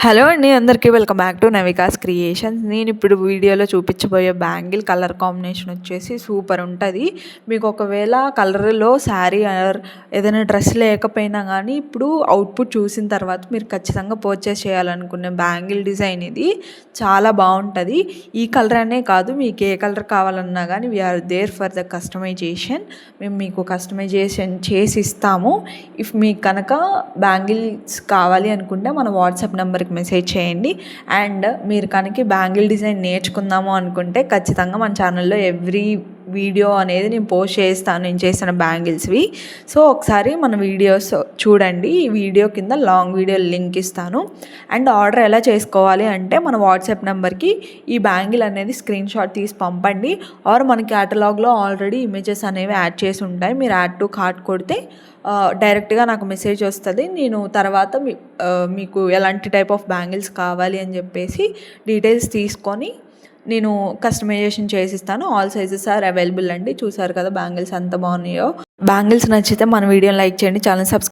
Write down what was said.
Hello అండి, అందరికీ welcome back to నవికాస్ creations. నేను ఇప్పుడు వీడియోలో చూపించబోయే బ్యాంగిల్ కలర్ కాంబినేషన్ వచ్చేసి సూపర్ ఉంటుంది. మీకు ఒకవేళ కలర్లో శారీ ఆర్ ఏదైనా డ్రెస్ లేకపోయినా కానీ ఇప్పుడు అవుట్పుట్ చూసిన తర్వాత మీరు ఖచ్చితంగా పర్చేస్ చేయాలనుకునే బ్యాంగిల్ డిజైన్ ఇది. చాలా బాగుంటుంది. ఈ కలర్ అనే కాదు, మీకు ఏ కలర్ కావాలన్నా కానీ we're there for the customization. మేము మీకు కస్టమైజేషన్ చేసి ఇస్తాము. ఇఫ్ మీకు కనుక బ్యాంగిల్స్ కావాలి అనుకుంటే మన వాట్సాప్ నెంబర్కి మెసేజ్ చేయండి. అండ్ మీరు కనుక బ్యాంగిల్ డిజైన్ నేర్చుకుందాము అనుకుంటే ఖచ్చితంగా మన ఛానల్లో ఎవ్రీ వీడియో అనేది నేను పోస్ట్ చేస్తాను, నేను చేసిన బ్యాంగిల్స్వి. సో ఒకసారి మన వీడియోస్ చూడండి. ఈ వీడియో కింద లాంగ్ వీడియో లింక్ ఇస్తాను. అండ్ ఆర్డర్ ఎలా చేసుకోవాలి అంటే మన వాట్సాప్ నెంబర్కి ఈ బ్యాంగిల్ అనేది స్క్రీన్ షాట్ తీసి పంపండి. ఆర్ మన క్యాటలాగ్లో ఆల్రెడీ ఇమేజెస్ అనేవి యాడ్ చేసి ఉంటాయి. మీరు యాడ్ టు కార్ట్ కొడితే డైరెక్ట్గా నాకు మెసేజ్ వస్తుంది. నేను తర్వాత మీకు ఎలాంటి టైప్ ఆఫ్ బ్యాంగిల్స్ కావాలి అని చెప్పేసి డీటెయిల్స్ తీసుకొని నేను కస్టమైజేషన్ చేసిస్తాను. ఆల్ సైజెస్ ఆర్ అవైలబుల్ అండి. చూసారు కదా బ్యాంగిల్స్ ఎంత బాగున్నాయో. బ్యాంగిల్స్ నచ్చితే మన వీడియోని లైక్ చేయండి, ఛానల్ సబ్స్క్రైబ్